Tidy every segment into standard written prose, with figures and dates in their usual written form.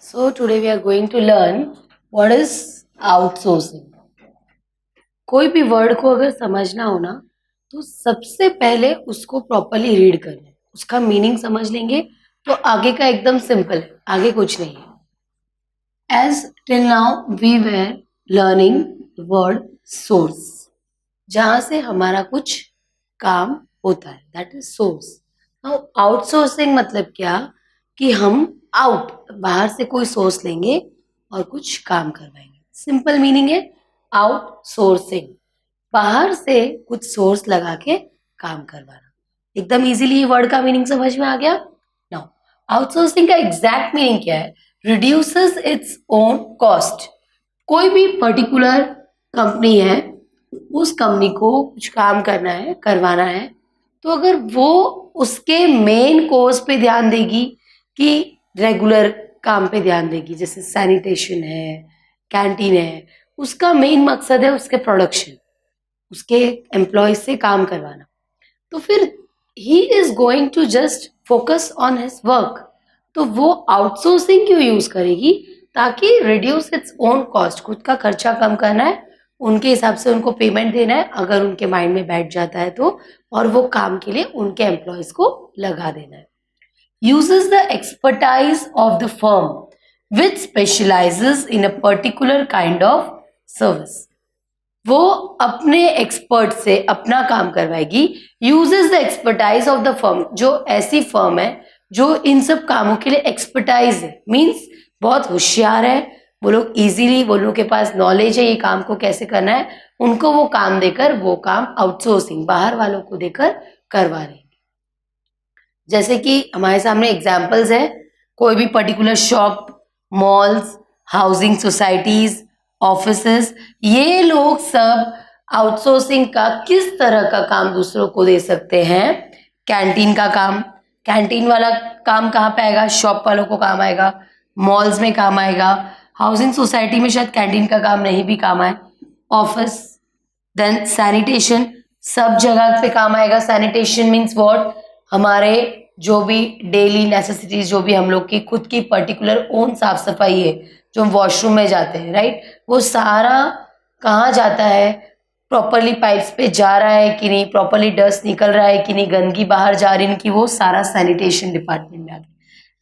So today we are going to learn what is outsourcing. कोई भी word को अगर समझना हो ना तो सबसे पहले उसको प्रॉपरली रीड करना है, उसका मीनिंग समझ लेंगे तो आगे का एकदम सिंपल है, आगे कुछ नहीं है. As till now we were learning the word source, जहां से हमारा कुछ काम होता है, that is source. Now outsourcing मतलब क्या कि हम बाहर से कोई सोर्स लेंगे और कुछ काम करवाएंगे. सिंपल मीनिंग है आउटसोर्सिंग, बाहर से कुछ सोर्स लगा के काम करवाना. एकदम इजीली ये वर्ड का मीनिंग समझ में आ गया. नाउ आउटसोर्सिंग का एग्जैक्ट मीनिंग क्या है? Reduces its own cost. कोई भी पर्टिकुलर कंपनी है, उस कंपनी को कुछ काम करना है, करवाना है, तो अगर वो उसके मेन कोर्स पे ध्यान देगी कि रेगुलर काम पे ध्यान देगी, जैसे सैनिटेशन है, कैंटीन है, उसका मेन मकसद है उसके प्रोडक्शन, उसके एम्प्लॉय से काम करवाना, तो फिर he is going to just focus on his work. तो वो आउटसोर्सिंग क्यों यूज करेगी? ताकि रिड्यूस इट्स ओन कॉस्ट, खुद का खर्चा कम करना है, उनके हिसाब से उनको पेमेंट देना है अगर उनके माइंड में बैठ जाता है तो, और वो काम के लिए उनके एम्प्लॉयज को लगा देना है. uses the expertise of the firm which specializes in a particular kind of service. वो अपने एक्सपर्ट से अपना काम करवाएगी. Uses the expertise of the firm, जो ऐसी फर्म है जो इन सब कामों के लिए एक्सपर्टाइज है, मीन्स बहुत होशियार है, वो लोग इजीली, वो लोग के पास नॉलेज है ये काम को कैसे करना है, उनको वो काम देकर वो काम आउटसोर्सिंग बाहर वालों को देकर करवा रहे. जैसे कि हमारे सामने एग्जाम्पल्स है, कोई भी particular shop, malls, housing societies, offices, ये लोग सब आउटसोर्सिंग का किस तरह का काम दूसरों को दे सकते हैं? कैंटीन का काम, कैंटीन वाला काम कहाँ पे आएगा? शॉप वालों को काम आएगा, मॉल्स में काम आएगा, हाउसिंग सोसाइटी में शायद कैंटीन का काम नहीं भी काम आए, ऑफिस, देन सैनिटेशन, सब जगह पे काम आएगा. Sanitation means what? हमारे जो भी डेली नेसेसिटीज, जो भी हम लोग की खुद की पर्टिकुलर ओन साफ सफाई है, जो हम वॉशरूम में जाते हैं, राइट, वो सारा कहाँ जाता है? प्रॉपरली पाइप्स पे जा रहा है कि नहीं, प्रॉपरली डस्ट निकल रहा है कि नहीं, गंदगी बाहर जा रही है कि, वो सारा सैनिटेशन डिपार्टमेंट में आता है.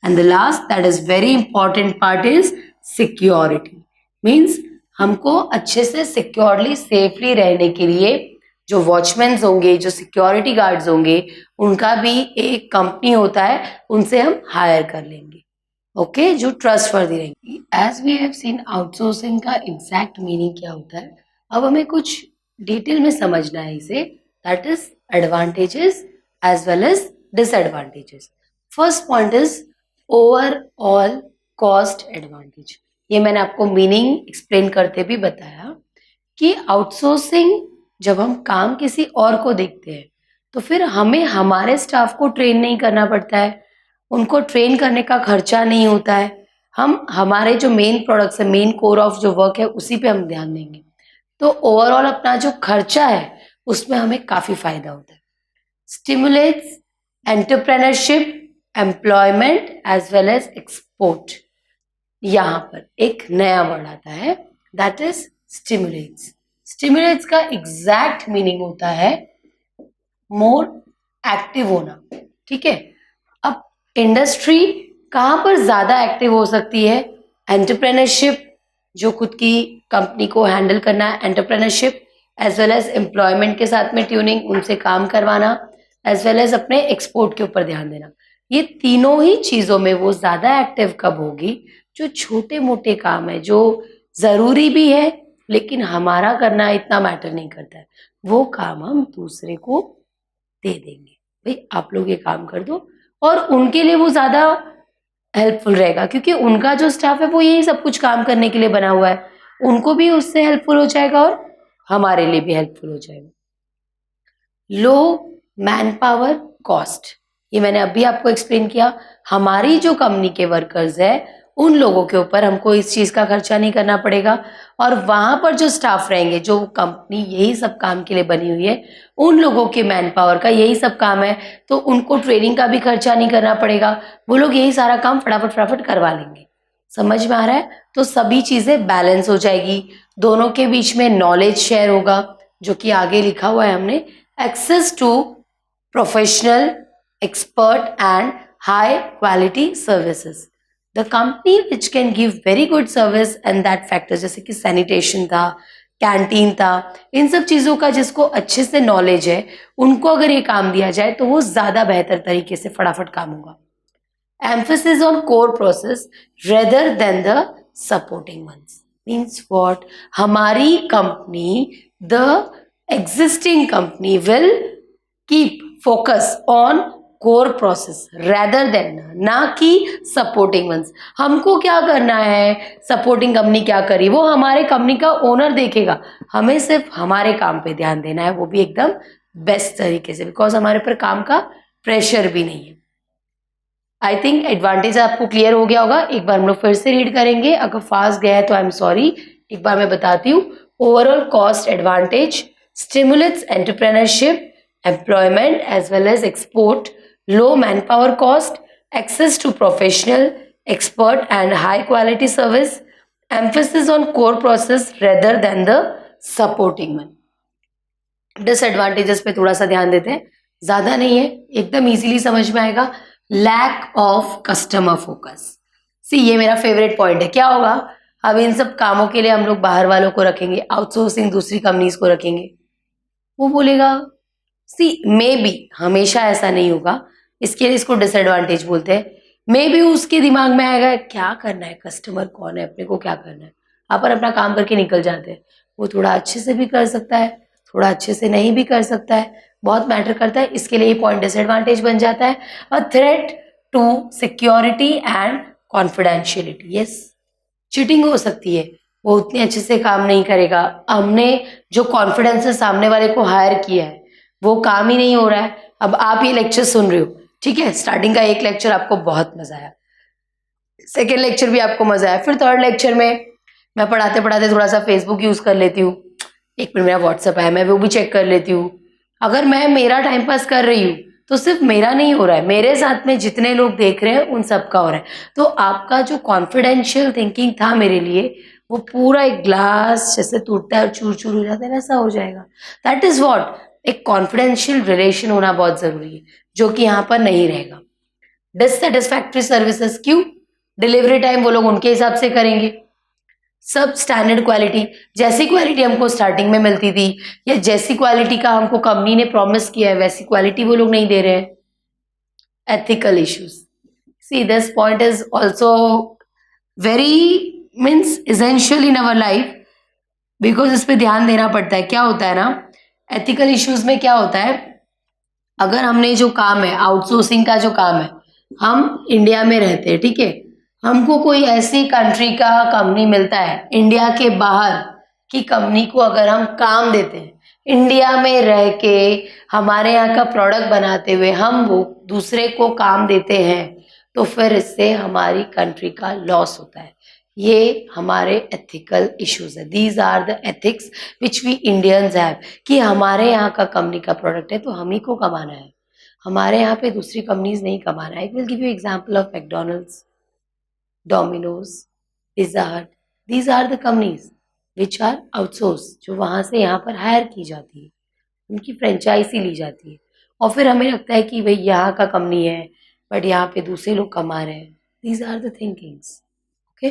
And the last, that is very important part, is security. Means हमको अच्छे से सिक्योरली, सेफली रहने के लिए जो वॉचमैन होंगे, जो सिक्योरिटी गार्ड्स होंगे, उनका भी एक कंपनी होता है, उनसे हम हायर कर लेंगे, ओके, जो ट्रस्टवर्दी रहेंगे. As we have seen outsourcing का एग्जैक्ट मीनिंग क्या होता है, अब हमें कुछ डिटेल में समझना है इसे, that is advantages as well as disadvantages. First point is overall cost advantage. ये मैंने आपको मीनिंग एक्सप्लेन करते भी बताया कि आउटसोर्सिंग, जब हम काम किसी और को देखते हैं तो फिर हमें हमारे स्टाफ को ट्रेन नहीं करना पड़ता है, उनको ट्रेन करने का खर्चा नहीं होता है, हम हमारे जो मेन प्रोडक्ट्स है, मेन कोर ऑफ जो वर्क है, उसी पे हम ध्यान देंगे. तो ओवरऑल अपना जो खर्चा है उसमें हमें काफी फायदा होता है. Stimulates entrepreneurship, employment as well as export. यहाँ पर एक नया वर्ड आता है, दैट इज स्टिमुलेट्स. स्टिमुलेट्स का एग्जैक्ट मीनिंग होता है मोर एक्टिव होना, ठीक है. अब इंडस्ट्री कहाँ पर ज्यादा एक्टिव हो सकती है? एंटरप्रेन्योरशिप, जो खुद की कंपनी को हैंडल करना है, entrepreneurship, as well as employment के साथ में ट्यूनिंग, उनसे काम करवाना, एज वेल एज अपने एक्सपोर्ट के ऊपर ध्यान देना. ये तीनों ही चीजों में वो ज्यादा एक्टिव कब होगी? जो छोटे मोटे काम है, जो जरूरी भी है लेकिन हमारा करना इतना मैटर नहीं करता है, वो काम हम दूसरे को दे देंगे, भाई आप लोग ये काम कर दो, और उनके लिए वो ज्यादा हेल्पफुल रहेगा क्योंकि उनका जो स्टाफ है वो यही सब कुछ काम करने के लिए बना हुआ है, उनको भी उससे हेल्पफुल हो जाएगा और हमारे लिए भी हेल्पफुल हो जाएगा. लो मैन पावर कॉस्ट, ये मैंने अभी आपको एक्सप्लेन किया. हमारी जो कंपनी के वर्कर्स है, उन लोगों के ऊपर हमको इस चीज का खर्चा नहीं करना पड़ेगा, और वहां पर जो स्टाफ रहेंगे, जो कंपनी यही सब काम के लिए बनी हुई है, उन लोगों के मैन पावर का यही सब काम है, तो उनको ट्रेनिंग का भी खर्चा नहीं करना पड़ेगा, वो लोग यही सारा काम फटाफट फटाफट करवा लेंगे. समझ में आ रहा है? तो सभी चीजें बैलेंस हो जाएगी, दोनों के बीच में नॉलेज शेयर होगा, जो कि आगे लिखा हुआ है हमने, access to professional, expert and high quality services. The company which can give very good service and that factor, जैसे कि सैनिटेशन था, कैंटीन था, इन सब चीजों का जिसको अच्छे से नॉलेज है, उनको अगर ये काम दिया जाए तो वो ज्यादा बेहतर तरीके से फटाफट काम होगा। Emphasis on core process rather than the supporting ones means what? हमारी company, the existing company will keep focus on core process rather than, ना कि supporting ones। हमको क्या करना है, supporting company क्या करी, वो हमारे company का ओनर देखेगा, हमें सिर्फ हमारे काम पे ध्यान देना है, वो भी एकदम बेस्ट तरीके से, बिकॉज हमारे पर काम का प्रेशर भी नहीं है। आई थिंक एडवांटेज आपको क्लियर हो गया होगा। एक बार हम लोग फिर से रीड करेंगे, अगर फास्ट गया है तो आई एम सॉरी। एक बार मैं बताती हूँ। Overall cost advantage stimulates entrepreneurship, employment as well as export, low man power cost, access to professional, expert and high quality service, emphasis on core process rather than the supporting one. Disadvantages पे थोड़ा सा ध्यान देते हैं, ज्यादा नहीं है, एकदम इजीली समझ में आएगा। Lack of customer focus. See, ये मेरा फेवरेट पॉइंट है। क्या होगा, अब इन सब कामों के लिए हम लोग बाहर वालों को रखेंगे, आउटसोर्सिंग दूसरी कंपनीज को रखेंगे, वो बोलेगा, सी मे बी, हमेशा ऐसा नहीं होगा, इसके लिए इसको डिसएडवांटेज बोलते हैं। मे बी उसके दिमाग में आएगा क्या करना है, कस्टमर कौन है, अपने को क्या करना है, अपन अपना काम करके निकल जाते हैं। वो थोड़ा अच्छे से भी कर सकता है, थोड़ा अच्छे से नहीं भी कर सकता है, बहुत मैटर करता है, इसके लिए ये पॉइंट डिसएडवांटेज बन जाता है। A threat to security and confidentiality. Yes, cheating हो सकती है, वो उतने अच्छे से काम नहीं करेगा, हमने जो कॉन्फिडेंस से सामने वाले को हायर किया है वो काम ही नहीं हो रहा है। अब आप ये लेक्चर सुन रहे हो, ठीक है, स्टार्टिंग का एक लेक्चर आपको बहुत मजा आया, सेकेंड लेक्चर भी आपको मजा आया, फिर थर्ड लेक्चर में मैं पढ़ाते पढ़ाते थोड़ा सा फेसबुक यूज कर लेती हूँ, एक मिनट मेरा व्हाट्सएप है, मैं वो भी चेक कर लेती हूँ। अगर मैं मेरा टाइम पास कर रही हूँ तो सिर्फ मेरा नहीं हो रहा है, मेरे साथ में जितने लोग देख रहे हैं उन सबका हो रहा है। तो आपका जो कॉन्फिडेंशियल थिंकिंग था मेरे लिए, वो पूरा एक ग्लास जैसे टूटता है और चूर चूर हो जाता है, वैसा हो जाएगा। दैट इज वॉट, एक कॉन्फिडेंशियल रिलेशन होना बहुत जरूरी है, जो कि यहाँ पर नहीं रहेगा। डिससेटिस्फैक्ट्री सर्विसेज, क्यों? डिलीवरी टाइम वो लोग उनके हिसाब से करेंगे, सब स्टैंडर्ड क्वालिटी, जैसी क्वालिटी हमको स्टार्टिंग में मिलती थी या जैसी क्वालिटी का हमको कंपनी ने प्रॉमिस किया है वैसी क्वालिटी वो लोग नहीं दे रहे हैं। Ethical issues, see this point is also very means essential in our life, because इस पे ध्यान देना पड़ता है। क्या होता है ना, एथिकल इश्यूज में क्या होता है, अगर हमने जो काम है, आउटसोर्सिंग का जो काम है, हम इंडिया में रहते हैं, ठीक है, हमको कोई ऐसी कंट्री का कंपनी मिलता है, इंडिया के बाहर की कंपनी को अगर हम काम देते हैं, इंडिया में रह के हमारे यहाँ का प्रोडक्ट बनाते हुए हम वो दूसरे को काम देते हैं, तो फिर इससे हमारी कंट्री का लॉस होता है। ये हमारे एथिकल इश्यूज है, these are the ethics which we Indians have, कि हमारे यहाँ का कंपनी का प्रोडक्ट है तो हम ही को कमाना है, हमारे यहाँ पे दूसरी कंपनीज नहीं कमाना है। I will give you example of McDonald's, Domino's, Pizza Hut, these are the companies which are outsource, जो वहाँ से यहाँ पर हायर की जाती है, उनकी फ्रेंचाइजी ली जाती है, और फिर हमें लगता है कि भाई यहाँ का कंपनी है बट यहाँ पे दूसरे लोग कमा रहे हैं। These are the thinkings, okay.